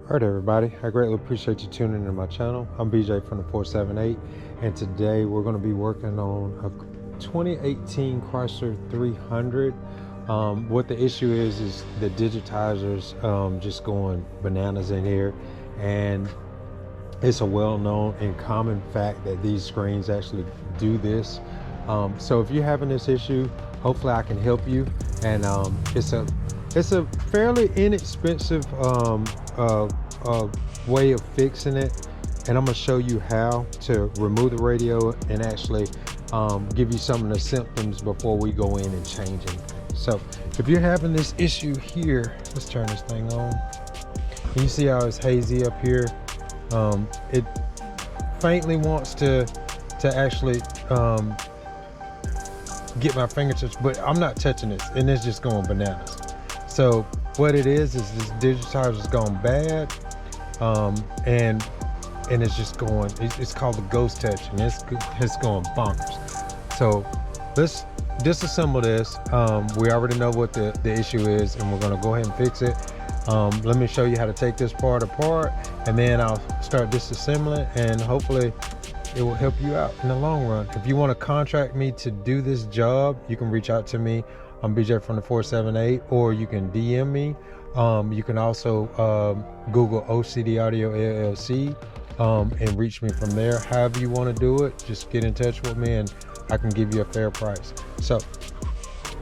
Alright everybody, I greatly appreciate you tuning into my channel. I'm BJ from the 478, and today we're going to be working on a 2018 Chrysler 300. What the issue is the digitizers just going bananas in here, and it's a well-known and common fact that these screens actually do this. So if you're having this issue, hopefully I can help you. And it's a fairly inexpensive way of fixing it, and I'm going to show you how to remove the radio and actually give you some of the symptoms before we go in and change them. So if you're having this issue here, let's turn this thing on. You see how it's hazy up here? It faintly wants to actually get my fingertips, but I'm not touching this, and it's just going bananas. So what it is this digitizer is going bad, and it's just going, it's called the ghost touch, and it's going bonkers. So let's disassemble this. We already know what the issue is, and we're going to go ahead and fix it. Let me show you how to take this part apart, and then I'll start disassembling, and hopefully it will help you out in the long run. If you want to contract me to do this job, you can reach out to me. I'm BJ from the 478, or you can DM me. You can also Google OCD Audio LLC and reach me from there. However you want to do it, just get in touch with me and I can give you a fair price. So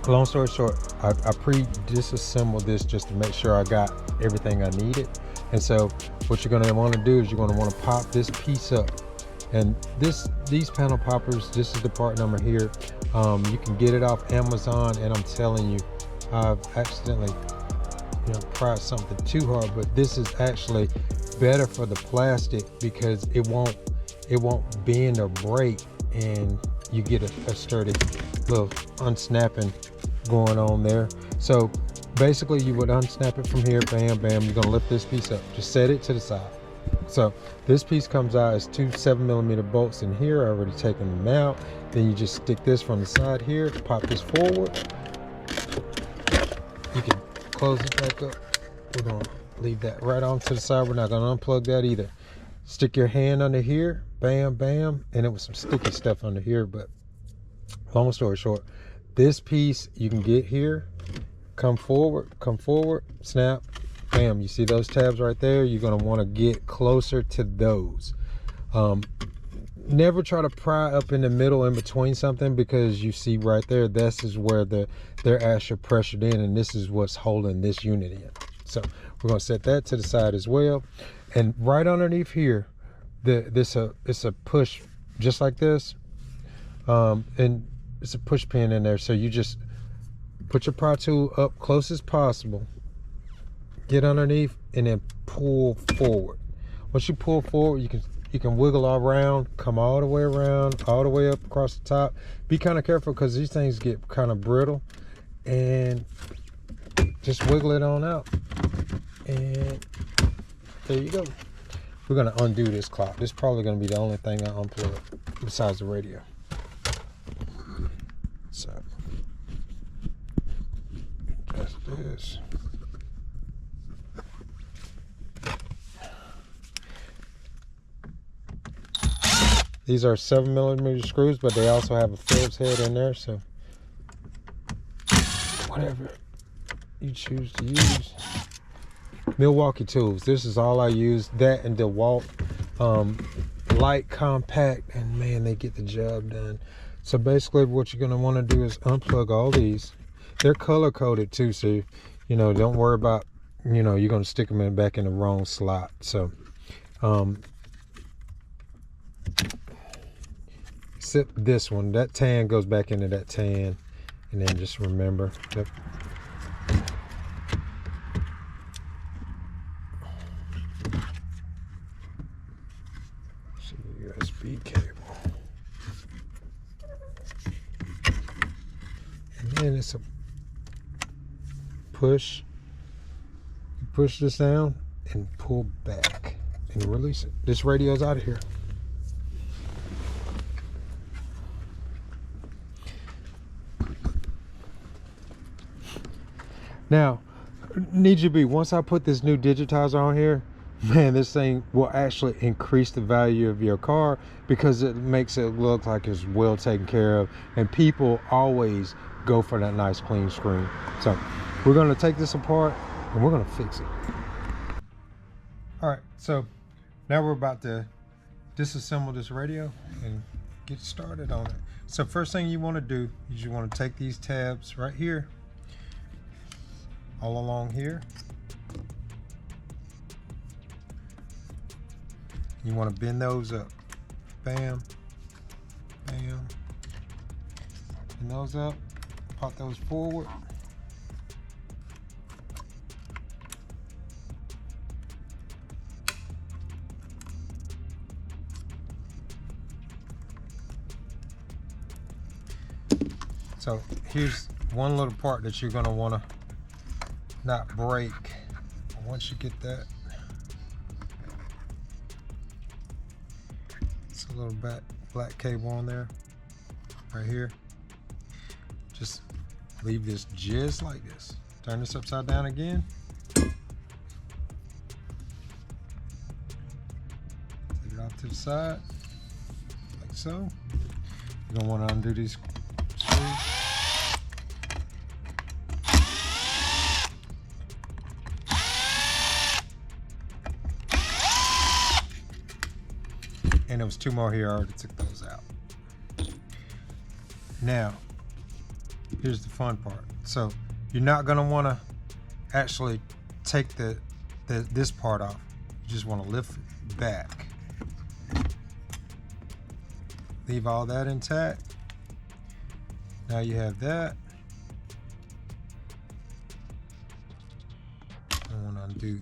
long story short, I pre-disassembled this just to make sure I got everything I needed. And so what you're going to want to do is you're going to want to pop this piece up. And these panel poppers, this is the part number here. You can get it off Amazon, and I'm telling you, I've accidentally pried something too hard, but this is actually better for the plastic because it won't bend or break, and you get a sturdy little unsnapping going on there. So basically you would unsnap it from here, bam bam. You're gonna lift this piece up, just set it to the side. So this piece comes out as two 7mm bolts in here. I already taken them out. Then you just stick this from the side here, pop this forward. You can close it back up. We're gonna leave that right on to the side. We're not gonna unplug that either. Stick your hand under here, bam bam, and it was some sticky stuff under here, but long story short, this piece you can get here, come forward, snap, bam. You see those tabs right there? You're going to want to get closer to those. Never try to pry up in the middle in between something, because you see right there, this is where they're actually pressured in, and this is what's holding this unit in. So we're going to set that to the side as well. And right underneath here, it's a push just like this, and it's a push pin in there. So you just put your pry tool up close as possible, get underneath, and then pull forward. Once you pull forward, you can wiggle all around, come all the way around, all the way up across the top. Be kind of careful because these things get kind of brittle, and just wiggle it on out, and there you go. We're going to undo this clock. This is probably going to be the only thing I unplug besides the radio. So that's this. These are 7mm screws, but they also have a Phillips head in there, so whatever you choose to use. Milwaukee tools, this is all I use. That and DeWalt, light, compact, and man, they get the job done. So basically what you're going to want to do is unplug all these. They're color coded too, so don't worry about you're going to stick them back in the wrong slot. So except this one, that tan goes back into that tan, and then just remember that USB cable, and then it's a push. You push this down and pull back and release it. This radio's out of here. Now, need you be, once I put this new digitizer on here, man, this thing will actually increase the value of your car because it makes it look like it's well taken care of, and people always go for that nice clean screen. So we're going to take this apart and we're going to fix it. All right, so now we're about to disassemble this radio and get started on it. So first thing you want to do is you want to take these tabs right here, all along here. You want to bend those up. Bam, bam. Bend those up, pop those forward. So here's one little part that you're gonna wanna not break. Once you get that, it's a little black cable on there, right here. Just leave this just like this. Turn this upside down again. Take it off to the side, like so. You're gonna wanna undo these screws. And there was two more here, I already took those out. Now, here's the fun part. So you're not gonna wanna actually take this part off. You just wanna lift it back. Leave all that intact. Now you have that. I wanna undo.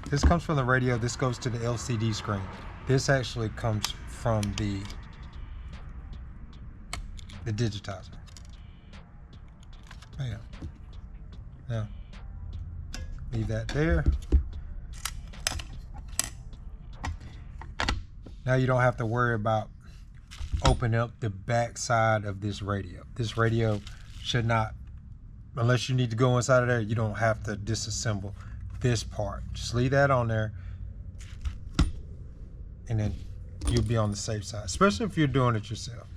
This comes from the radio, this goes to the LCD screen. This actually comes from the digitizer. Bam. Now, leave that there. Now you don't have to worry about opening up the back side of this radio. This radio should not, unless you need to go inside of there, you don't have to disassemble this part. Just leave that on there and then you'll be on the safe side, especially if you're doing it yourself.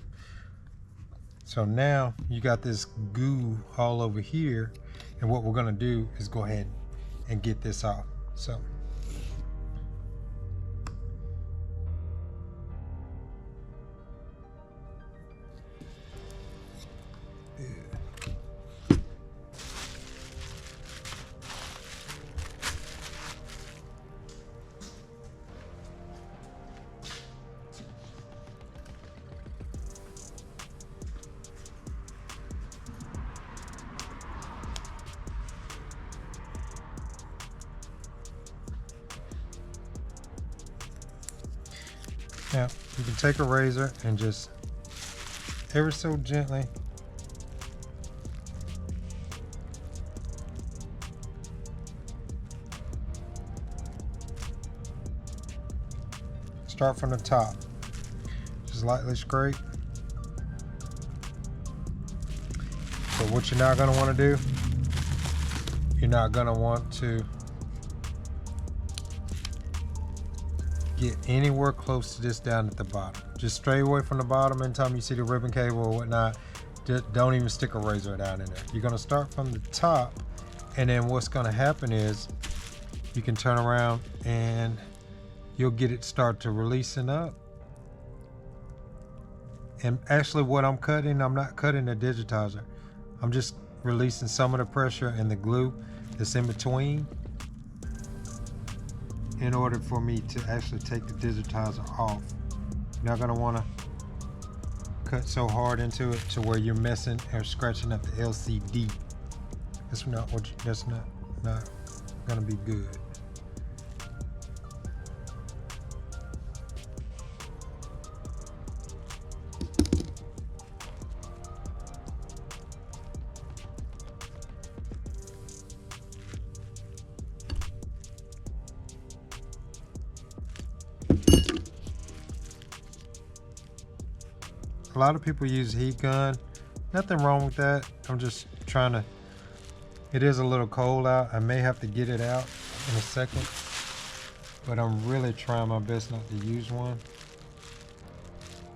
So now you got this goo all over here, and what we're gonna do is go ahead and get this off. So now you can take a razor and just ever so gently start from the top. Just lightly scrape. So what you're not going to want to do, you're not going to want to get anywhere close to this down at the bottom. Just stray away from the bottom. Anytime you see the ribbon cable or whatnot, just don't even stick a razor down in there. You're going to start from the top, and then what's going to happen is you can turn around and you'll get it start to releasing up. And actually what I'm cutting, I'm not cutting the digitizer. I'm just releasing some of the pressure and the glue that's in between in order for me to actually take the digitizer off. You're not gonna wanna cut so hard into it to where you're messing or scratching up the LCD. That's not gonna be good. A lot of people use heat gun. Nothing wrong with that. I'm just trying to It is a little cold out. I may have to get it out in a second, but I'm really trying my best not to use one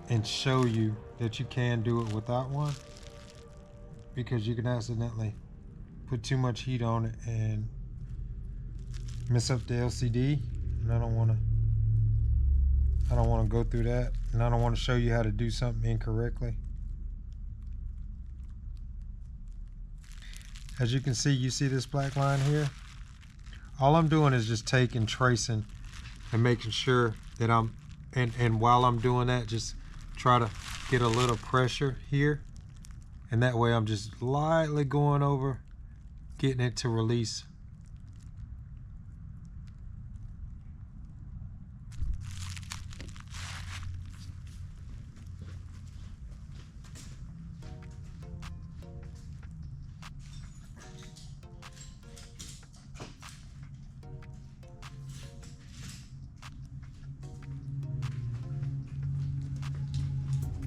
and show you that you can do it without one, because you can accidentally put too much heat on it and mess up the LCD, and I don't want to go through that, and I don't want to show you how to do something incorrectly. As you can see, you see this black line here? All I'm doing is just taking, tracing, and making sure that and while I'm doing that, just try to get a little pressure here, and that way I'm just lightly going over, getting it to release.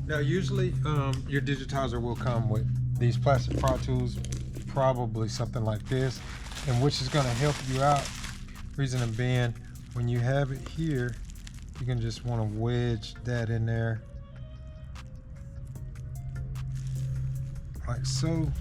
Now usually your digitizer will come with these plastic pry tools, probably something like this, and which is going to help you out. Reason being, when you have it here, you can just want to wedge that in there like so.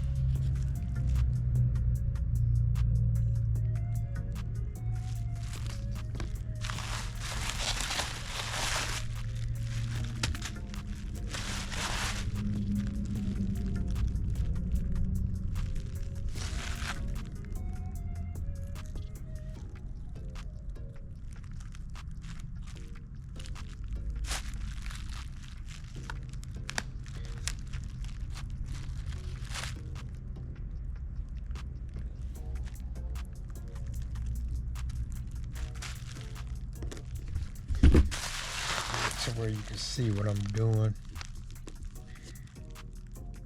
Where you can see what I'm doing.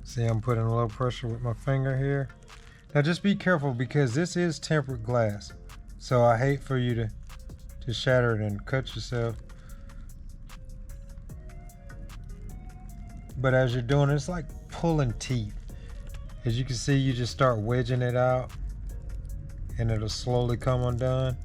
See, I'm putting a little pressure with my finger here. Now just be careful, because this is tempered glass, so I hate for you to shatter it and cut yourself. But as you're doing it, it's like pulling teeth. As you can see, you just start wedging it out and it'll slowly come undone.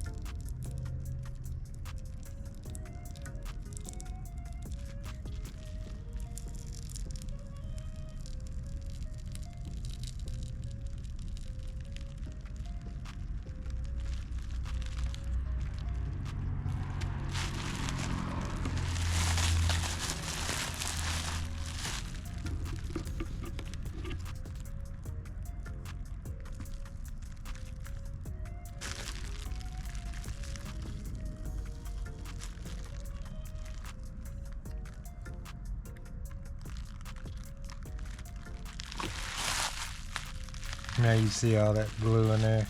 Now you see all that glue in there.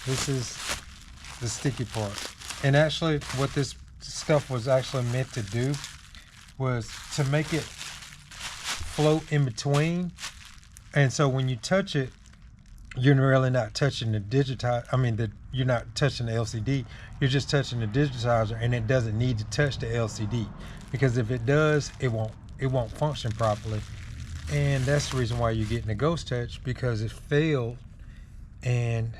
This is the sticky part. And actually what this stuff was actually meant to do was to make it float in between. And so when you touch it, you're really not touching the digitizer. You're not touching the LCD. You're just touching the digitizer, and it doesn't need to touch the LCD, because if it does, it won't function properly. And that's the reason why you're getting a ghost touch, because it failed, and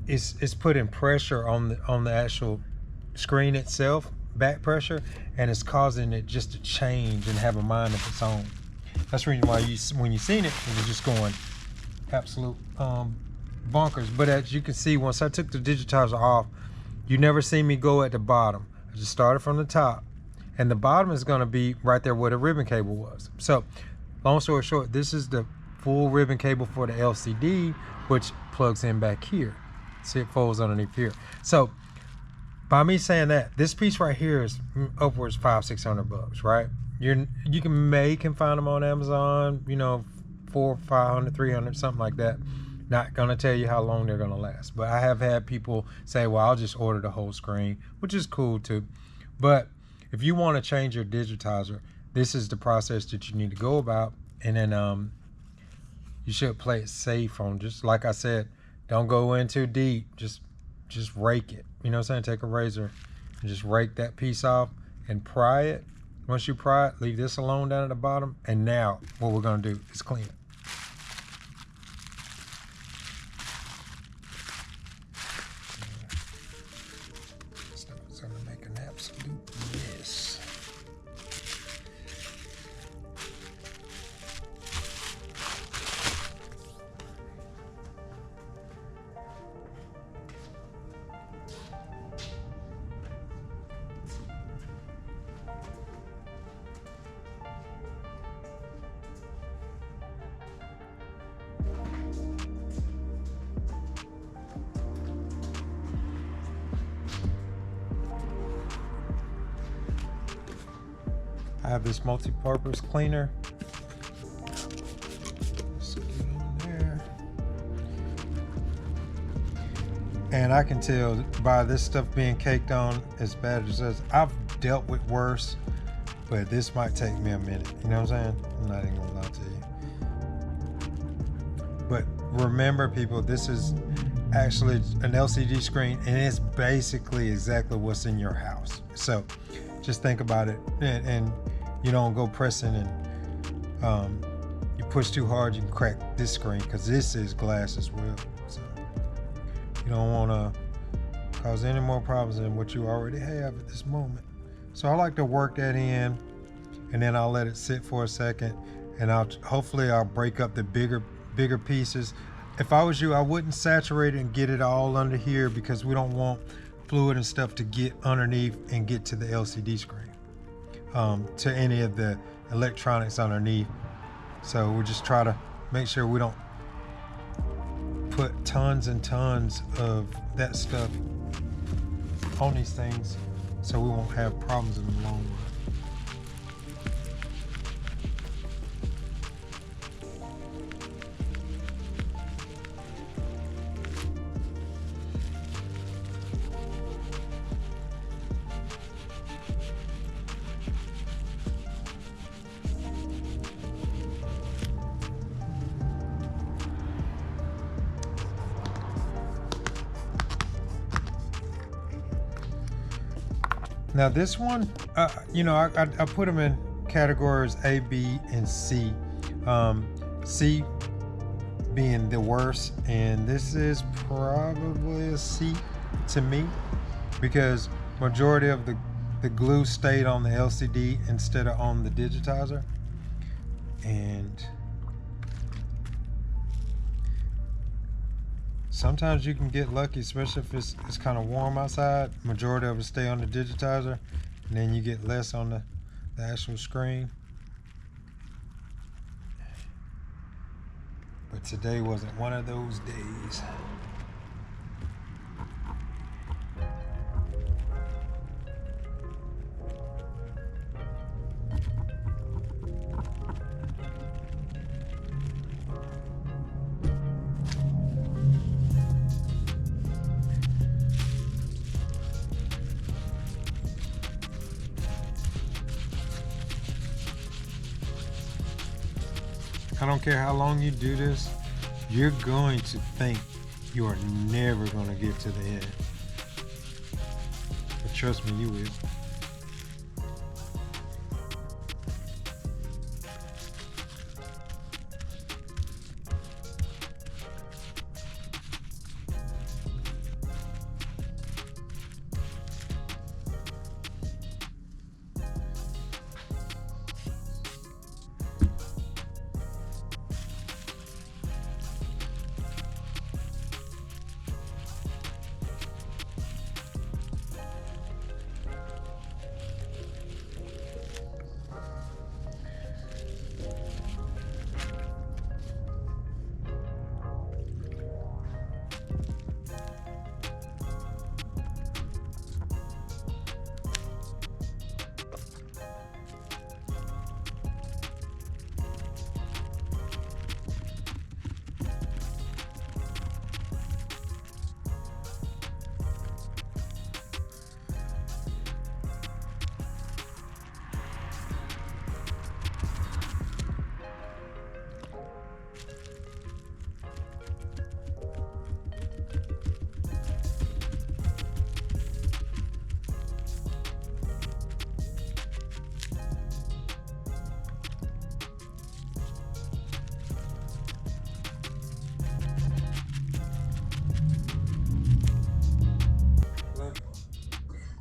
it's putting pressure on the actual screen itself, back pressure, and it's causing it just to change and have a mind of its own. That's the reason why when you seen it, it was just going absolute bonkers. But as you can see, once I took the digitizer off, you never see me go at the bottom. I just started from the top, and the bottom is going to be right there where the ribbon cable was. So long story short, this is the full ribbon cable for the LCD, which plugs in back here. See, it folds underneath here. So by me saying that, this piece right here is upwards $500-600, right? You can find them on Amazon, you know, $400, $500, $300, something like that. Not gonna tell you how long they're gonna last, but I have had people say, well, I'll just order the whole screen, which is cool too. But if you want to change your digitizer, this is the process that you need to go about. And then you should play it safe on, just like I said, don't go in too deep. Just rake it. You know what I'm saying? Take a razor and just rake that piece off and pry it. Once you pry it, leave this alone down at the bottom. And now what we're gonna do is clean it. It's gonna make an absolute mess. I have this multi-purpose cleaner. Let's get in there. And I can tell by this stuff being caked on, as bad as it is, I've dealt with worse, but this might take me a minute. You know what I'm saying? I'm not even gonna lie to you. But remember, people, this is actually an LCD screen, and it's basically exactly what's in your house. So just think about it, and you don't go pressing and you push too hard, you can crack this screen, because this is glass as well. So you don't want to cause any more problems than what you already have at this moment. So I like to work that in, and then I'll let it sit for a second, and hopefully I'll break up the bigger pieces. If I was you, I wouldn't saturate it and get it all under here, because we don't want fluid and stuff to get underneath and get to the LCD screen, to any of the electronics underneath. So we just try to make sure we don't put tons and tons of that stuff on these things, so we won't have problems in the long run. Now this one, you know, I put them in categories A, B, and C. C being the worst, and this is probably a C to me, because majority of the glue stayed on the LCD instead of on the digitizer. And sometimes you can get lucky, especially if it's kind of warm outside. Majority of it stay on the digitizer, and then you get less on the actual screen. But today wasn't one of those days. I don't care how long you do this, you're going to think you are never going to get to the end. But trust me, you will.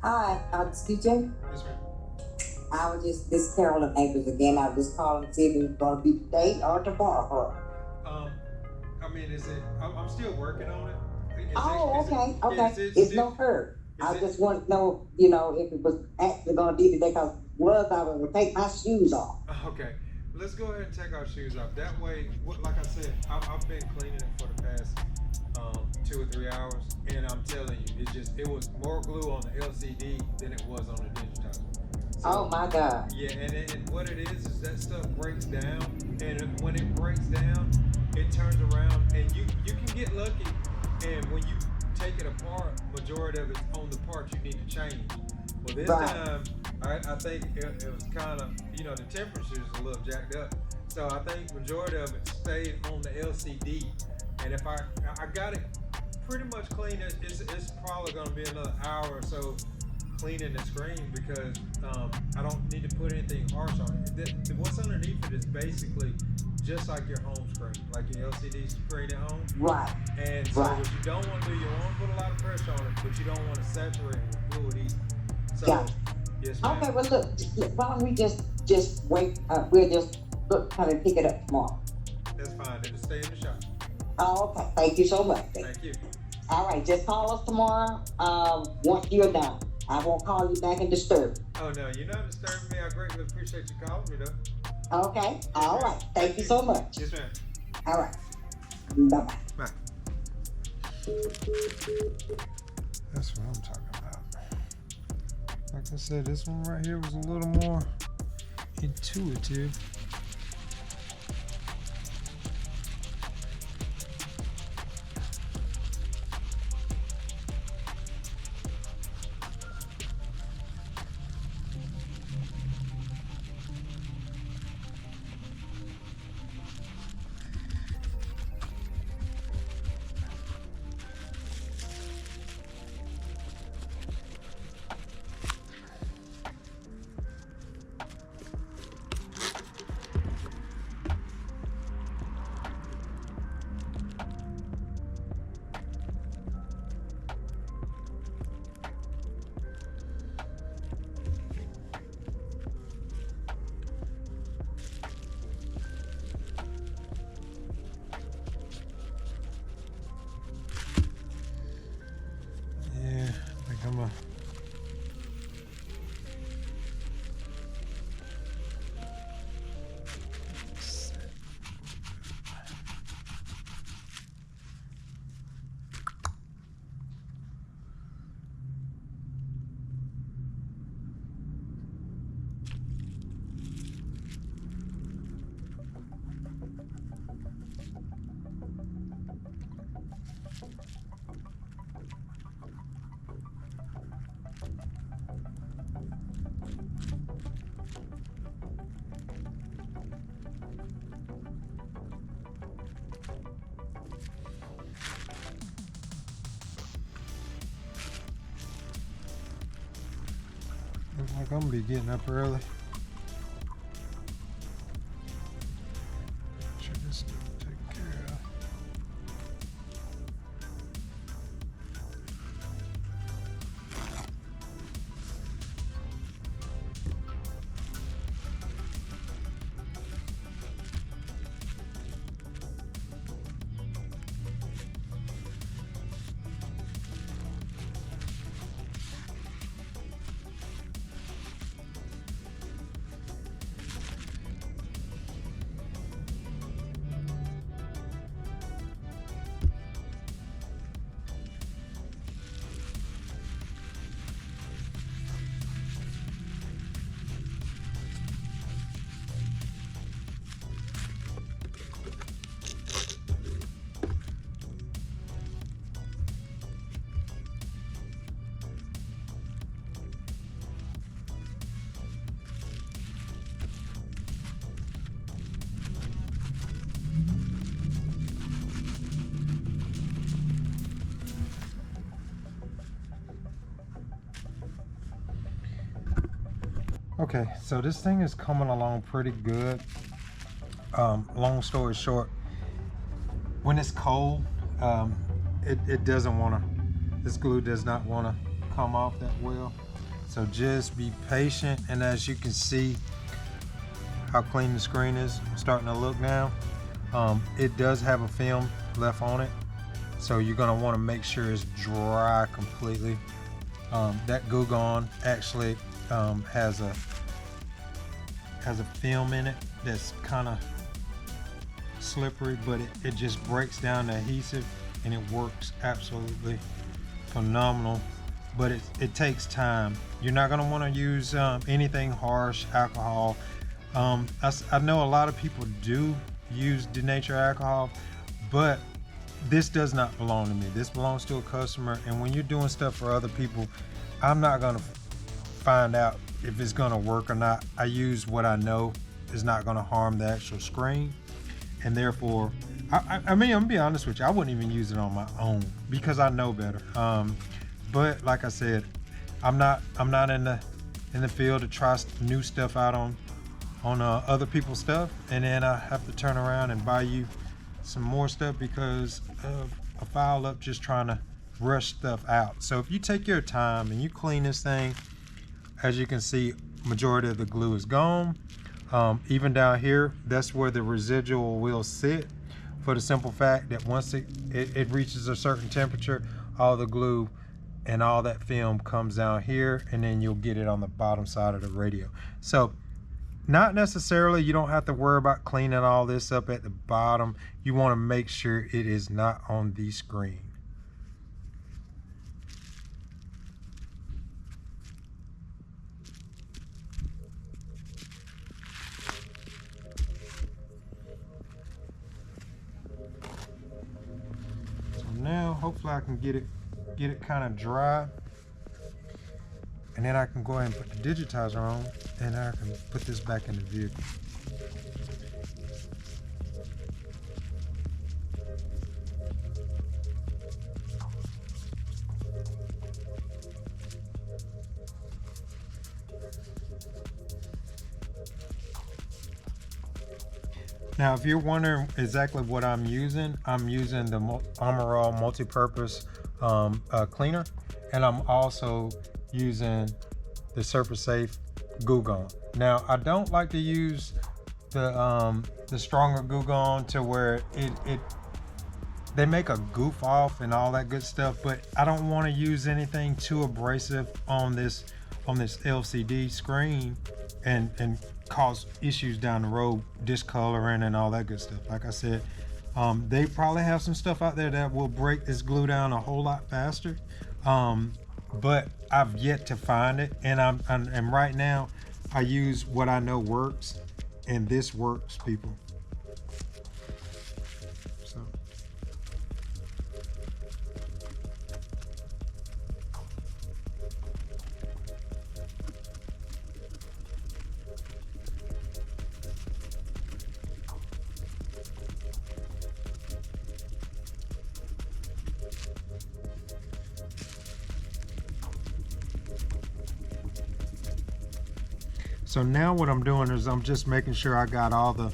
Hi, DJ. Yes, ma'am. I was just, this Carolyn Acres again. I was just calling to see if it was going to be today or tomorrow. I mean, I'm still working on it. Okay. Yeah, It's no hurry. I just want to know, if it was actually going to be today, because I would take my shoes off. Okay, let's go ahead and take our shoes off. That way, like I said, I've been cleaning it for the past 2 or 3 hours, and I'm telling you, it was more glue on the LCD than it was on the digitizer. So, Oh my God. yeah, and what it is that stuff breaks down, and when it breaks down, it turns around, and you can get lucky, and when you take it apart, majority of it's on the part you need to change. Well, this time, I think it was kind of, the temperature is a little jacked up, so I think majority of it stayed on the LCD, and if I got it pretty much clean, it's probably going to be another hour or so cleaning the screen, because I don't need to put anything harsh on it. What's underneath it is basically just like your home screen, like your LCD screen at home. Right. And so what you don't want to do, you want to put a lot of pressure on it, but you don't want to saturate it with fluid either. So, yes, ma'am. Okay, well look, why don't we just wait? We'll just try to pick it up tomorrow. That's fine. It'll stay in the shop. Oh, okay. Thank you so much. Thank you. All right, just call us tomorrow. Once you're done, I won't call you back and disturb. Oh no, you're not disturbing me. I greatly appreciate you calling me, though. Okay. All right. Thank you so much. Yes, ma'am. All right. Bye-bye. Bye. That's what I'm talking about. Like I said, this one right here was a little more intuitive. Looks like I'm gonna be getting up early. Should this stuff taken care of? Okay, so this thing is coming along pretty good. Long story short, when it's cold, it doesn't want to, this glue does not want to come off that well. So just be patient, and as you can see how clean the screen is starting to look now, it does have a film left on it, so you're going to want to make sure it's dry completely. That Goo Gone actually has a film in it that's kind of slippery, but it just breaks down the adhesive and it works absolutely phenomenal. But it takes time. You're not going to want to use anything harsh, alcohol. I know a lot of people do use denatured alcohol, but this does not belong to me. This belongs to a customer, and when you're doing stuff for other people, I'm not going to find out if it's going to work or not. I use what I know is not going to harm the actual screen, and therefore, I mean, I'm gonna be honest with you, I wouldn't even use it on my own because I know better. But like I said, I'm not in the field to try new stuff out on other people's stuff, and then I have to turn around and buy you some more stuff because of a foul up just trying to rush stuff out. So if you take your time and you clean this thing, as you can see, majority of the glue is gone. Even down here, that's where the residual will sit, for the simple fact that once it reaches a certain temperature, all the glue and all that film comes down here, and then you'll get it on the bottom side of the radio. So not necessarily, you don't have to worry about cleaning all this up at the bottom. You want to make sure it is not on the screen. So now hopefully I can get it kind of dry, and then I can go ahead and put the digitizer on, and I can put this back in the vehicle. Now, if you're wondering exactly what I'm using the Armor multi-purpose cleaner, and I'm also using the Surface Safe Goo Gone. Now, I don't like to use the stronger Goo Gone to where they make a goof off and all that good stuff, but I don't want to use anything too abrasive on this LCD screen and cause issues down the road, discoloring and all that good stuff. Like I said, they probably have some stuff out there that will break this glue down a whole lot faster, but I've yet to find it, and right now I use what I know works, and this works, people. So now what I'm doing is I'm just making sure I got all the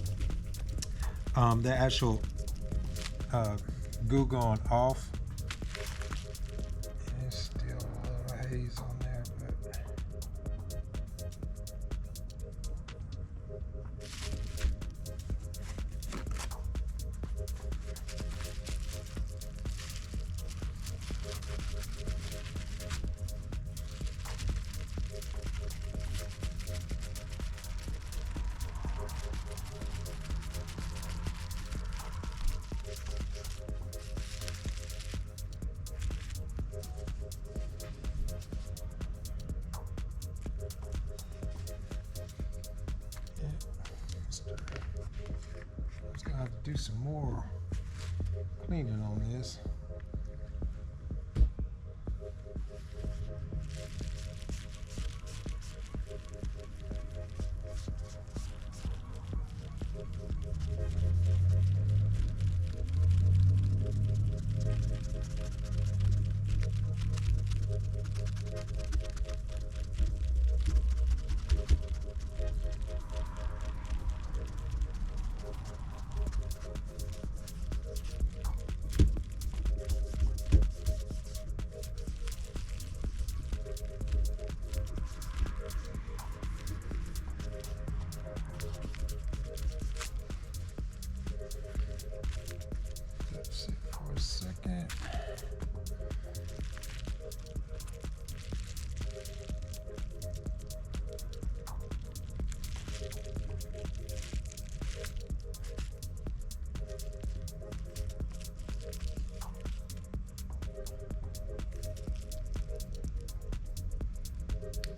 actual Goo Gone off. There's still a little haze on there, but I have to do some more cleaning on this.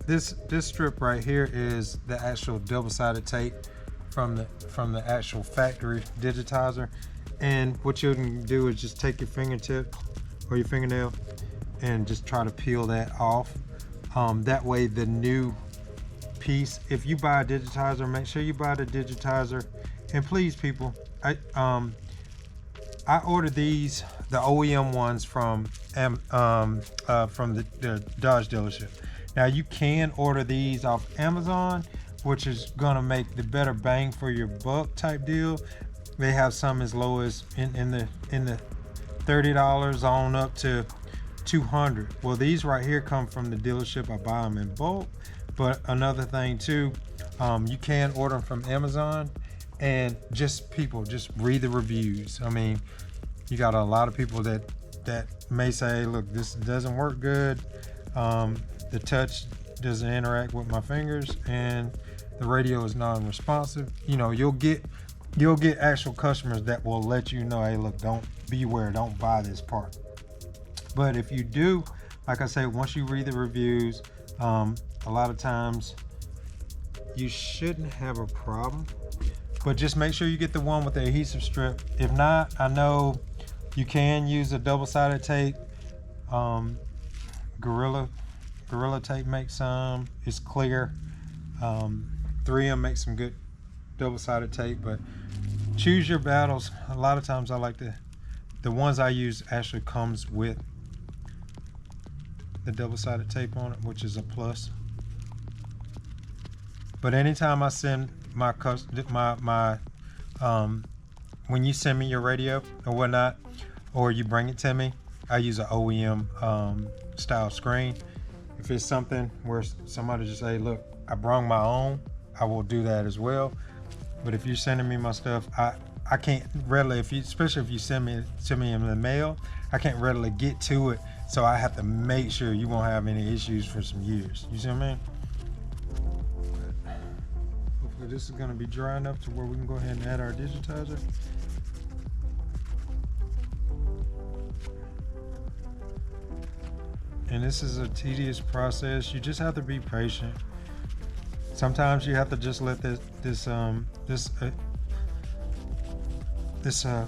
this strip right here is the actual double-sided tape from the actual factory digitizer. And what you can do is just take your fingertip or your fingernail and just try to peel that off. That way the new piece, if you buy a digitizer, make sure you buy the digitizer. And please, people, I ordered these, the OEM ones from the Dodge dealership. Now you can order these off Amazon, which is gonna make the better bang for your buck type deal. They have some as low as in the $30 on up to $200. Well, these right here come from the dealership. I buy them in bulk. But another thing too, you can order them from Amazon, and just read the reviews. I mean, you got a lot of people that may say, look, this doesn't work good. The touch doesn't interact with my fingers, and the radio is non-responsive. You know, you'll get actual customers that will let you know, hey, look, don't buy this part. But if you do, like I say, once you read the reviews, a lot of times you shouldn't have a problem. But just make sure you get the one with the adhesive strip. If not, I know you can use a double-sided tape. Gorilla Tape makes some. It's clear. 3M makes some good double-sided tape, but choose your battles. A lot of times I like the ones I use actually comes with the double-sided tape on it, which is a plus. But anytime I send when you send me your radio or whatnot, or you bring it to me, I use an OEM style screen. If it's something where somebody just say, look, I brought my own, I will do that as well. But if you're sending me my stuff, I can't readily, especially if you send me to me in the mail, I can't readily get to it. So I have to make sure you won't have any issues for some years. You see what I mean? But hopefully this is going to be dry enough to where we can go ahead and add our digitizer. And this is a tedious process. You just have to be patient. Sometimes you have to just let this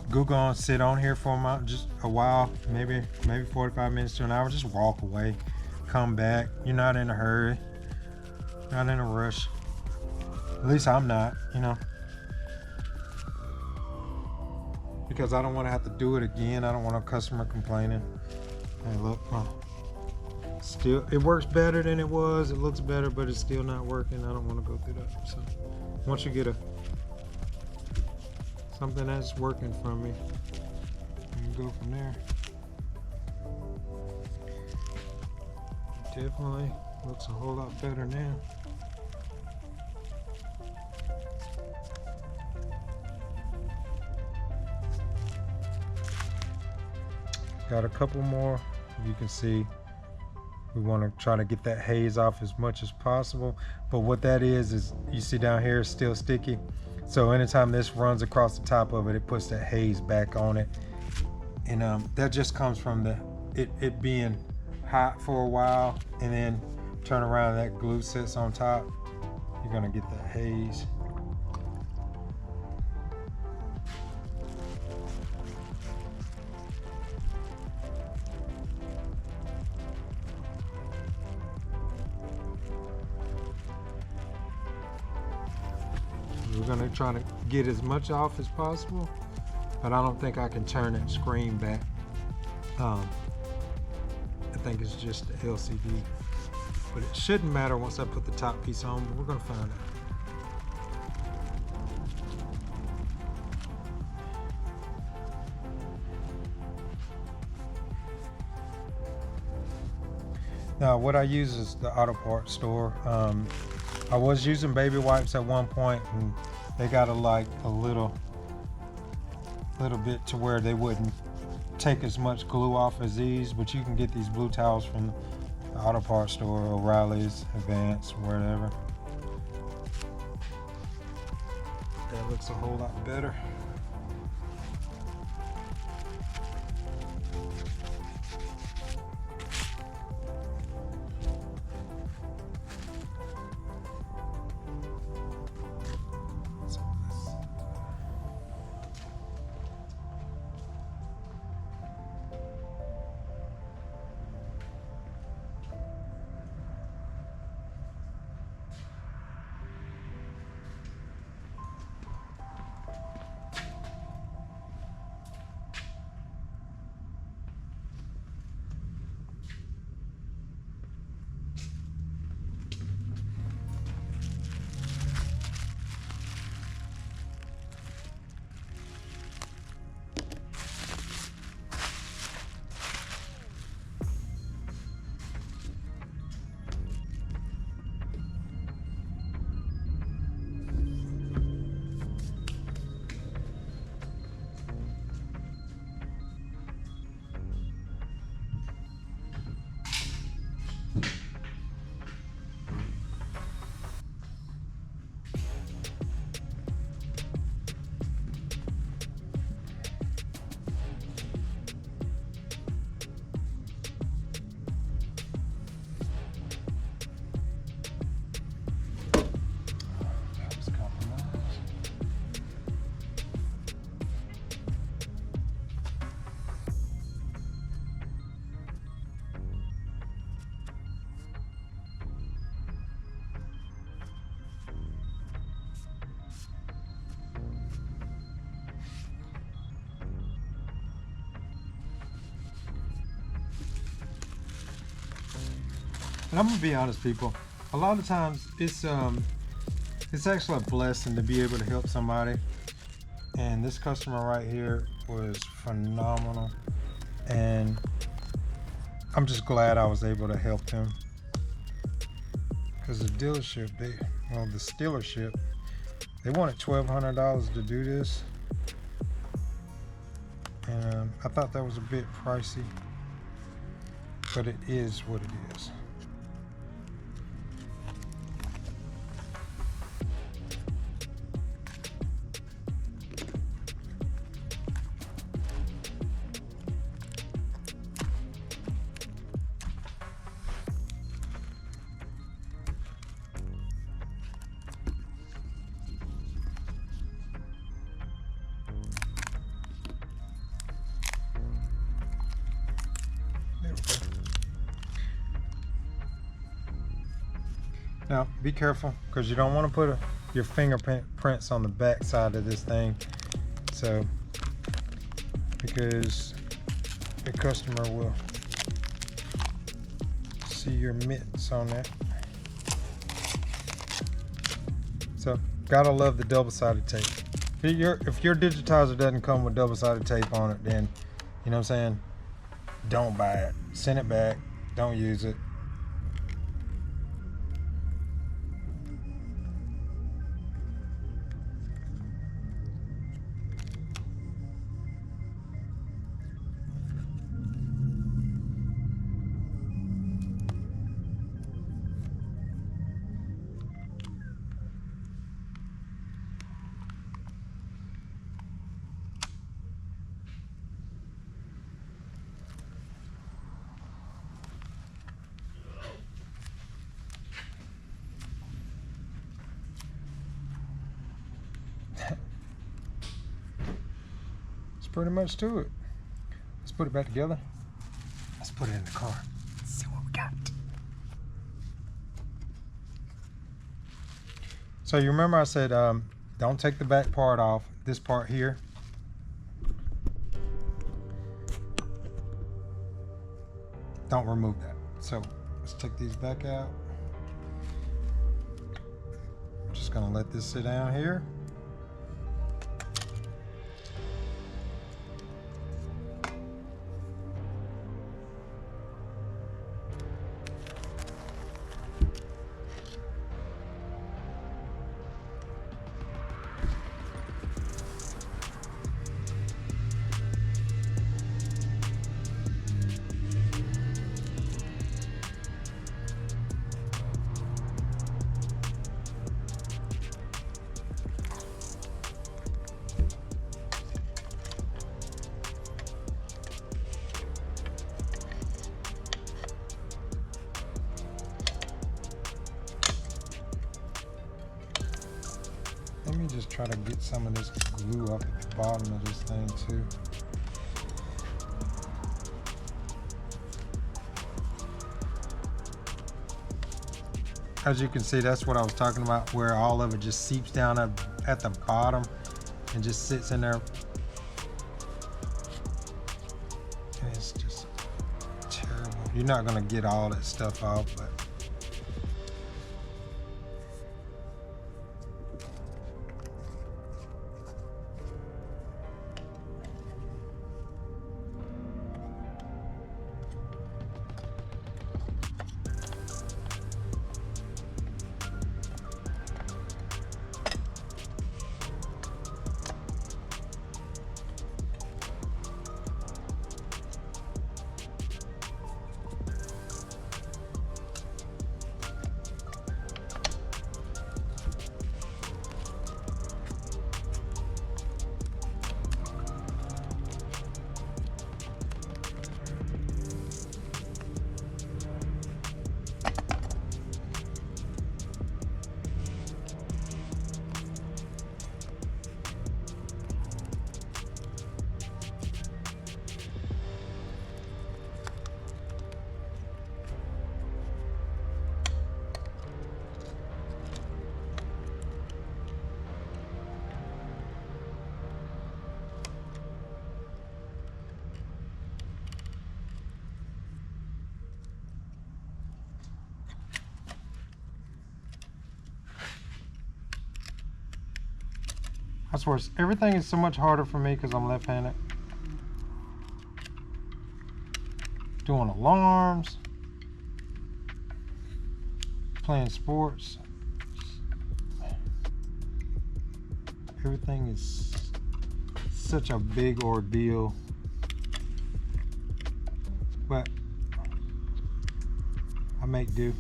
glue gun sit on here for just a while, maybe 45 minutes to an hour. Just walk away, come back. You're not in a hurry, not in a rush. At least I'm not, you know, because I don't want to have to do it again. I don't want a customer complaining. Hey, look, still it works better than it was. It looks better, but it's still not working. I don't want to go through that. So once you get something that's working for me, you can go from there. Definitely looks a whole lot better now. Got a couple more. You can see we want to try to get that haze off as much as possible. But what that is you see down here it's still sticky. So anytime this runs across the top of it, it puts that haze back on it. And that just comes from it being hot for a while, and then turn around, that glue sits on top. You're gonna get that haze. We're gonna try to get as much off as possible, but I don't think I can turn that screen back. I think it's just the LCD, but it shouldn't matter once I put the top piece on, but we're gonna find out. Now what I use is the auto parts store. I was using baby wipes at one point, and they got a little bit to where they wouldn't take as much glue off as these, but you can get these blue towels from the auto parts store, O'Reilly's, Advance, wherever. That looks a whole lot better. And I'm gonna be honest, people. A lot of times it's actually a blessing to be able to help somebody. And this customer right here was phenomenal. And I'm just glad I was able to help them. Because the dealership, the dealership, they wanted $1,200 to do this. And I thought that was a bit pricey. But it is what it is. Now, be careful, because you don't want to put your fingerprints on the back side of this thing. So, because the customer will see your mitts on that. So, gotta love the double-sided tape. If your digitizer doesn't come with double-sided tape on it, then, you know what I'm saying, don't buy it. Send it back. Don't use it. Pretty much to it. Let's put it back together. Let's put it in the car. Let's see what we got. So you remember I said don't take the back part off, this part here. Don't remove that. So let's take these back out. I'm just gonna let this sit down here. Let me just try to get some of this glue up at the bottom of this thing too. As you can see, that's what I was talking about, where all of it just seeps down at the bottom and just sits in there. And it's just terrible. You're not gonna get all that stuff off, but I swear, everything is so much harder for me because I'm left-handed. Doing alarms, playing sports. Everything is such a big ordeal. But I make do.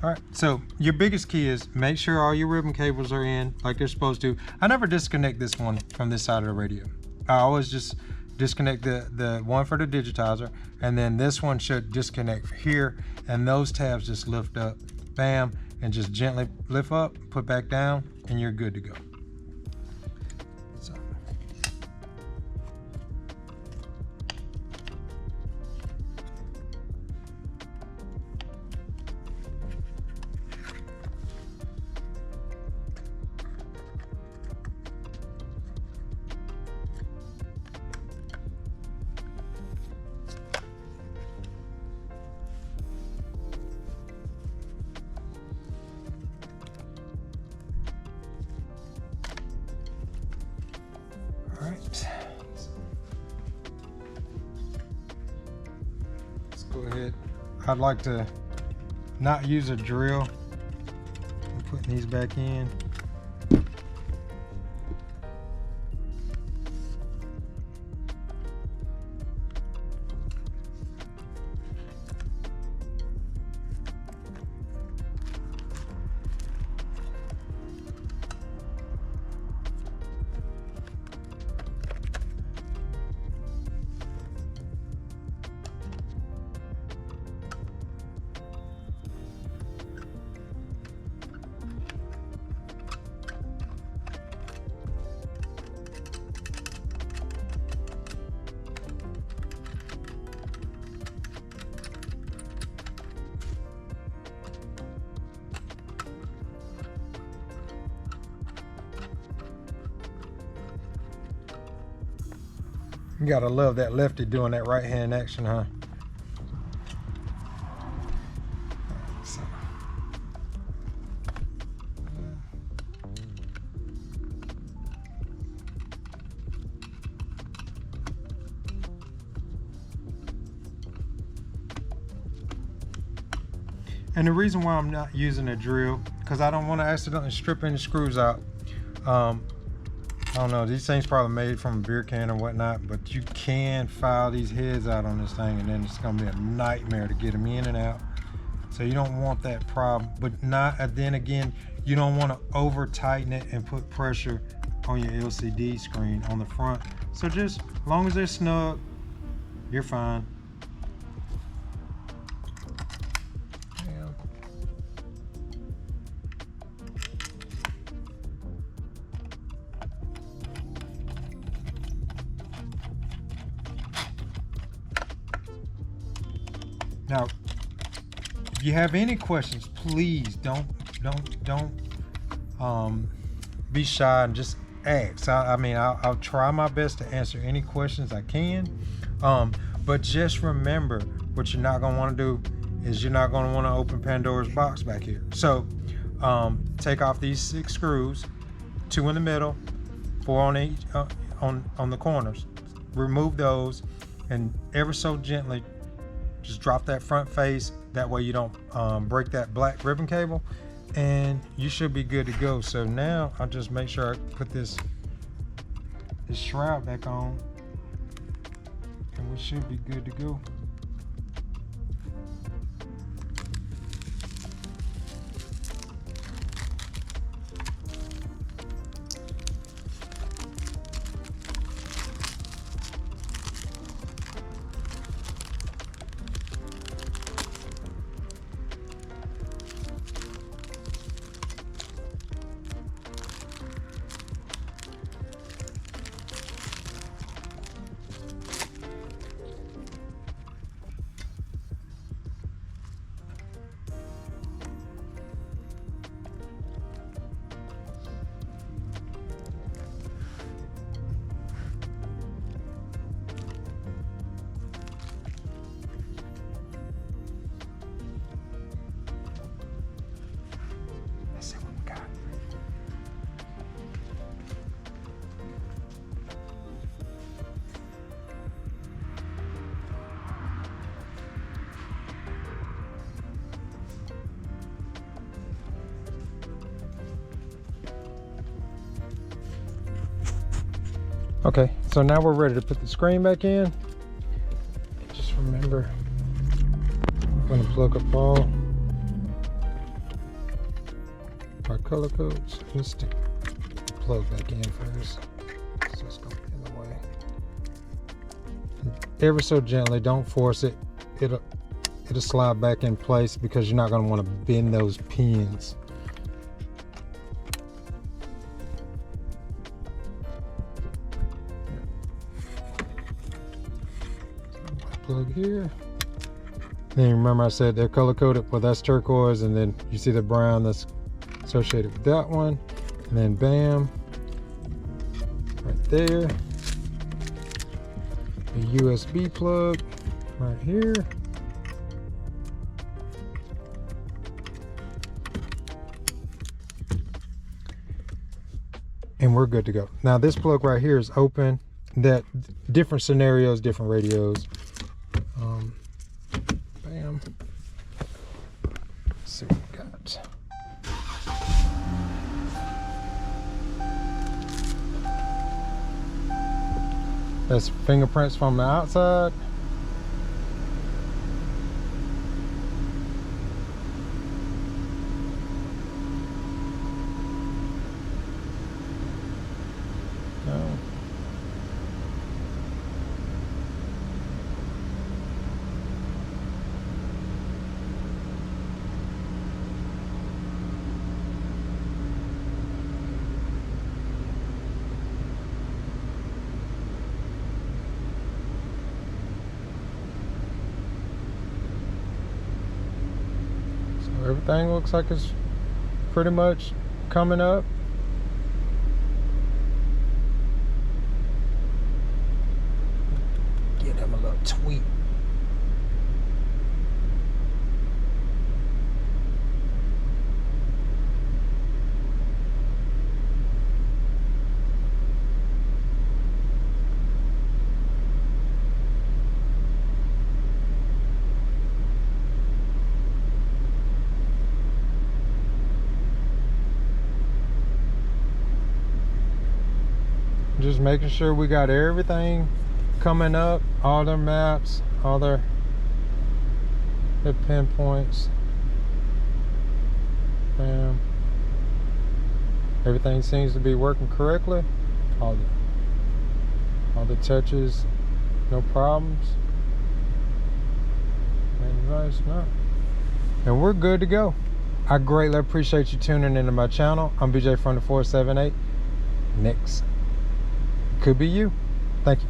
All right, so your biggest key is make sure all your ribbon cables are in like they're supposed to. I never disconnect this one from this side of the radio. I always just disconnect the one for the digitizer, and then this one should disconnect here, and those tabs just lift up, bam, and just gently lift up, put back down, and you're good to go. So. All right, let's go ahead. I'd like to not use a drill. I'm putting these back in. You gotta love that lefty doing that right hand action, huh? So. And the reason why I'm not using a drill, because I don't want to accidentally strip any screws out. I don't know, these things probably made from a beer can or whatnot, but you can file these heads out on this thing, and then it's gonna be a nightmare to get them in and out. So you don't want that problem, but not, then again, you don't want to over tighten it and put pressure on your LCD screen on the front. So just, as long as they're snug, you're fine. Now, if you have any questions, please don't be shy and just ask. I'll try my best to answer any questions I can. But just remember, what you're not gonna want to do is you're not gonna want to open Pandora's box back here. So take off these 6 screws, 2 in the middle, 4 on each on the corners. Remove those, and ever so gently just drop that front face. That way you don't break that black ribbon cable, and you should be good to go. So now I'll just make sure I put this shroud back on, and we should be good to go. Okay, so now we're ready to put the screen back in. Just remember, I'm gonna plug up all our color codes. Let's stick the plug back in first, so it's gonna be in the way. Ever so gently, don't force it. It'll slide back in place because you're not gonna want to bend those pins. Plug here. Then remember I said they're color coded. Well, that's turquoise, and then you see the brown that's associated with that one, and then bam, right there. A USB plug right here. And we're good to go. Now this plug right here is open. That different scenarios, different radios. Bam. Let's see what we got. That's fingerprints from the outside. No. Everything looks like it's pretty much coming up. Give him a little tweak. Just making sure we got everything coming up, all their maps, all their pinpoints. Bam. Everything seems to be working correctly. All the touches, no problems. Device, no. And we're good to go. I greatly appreciate you tuning into my channel. I'm BJ from the 478. Next could be you. Thank you.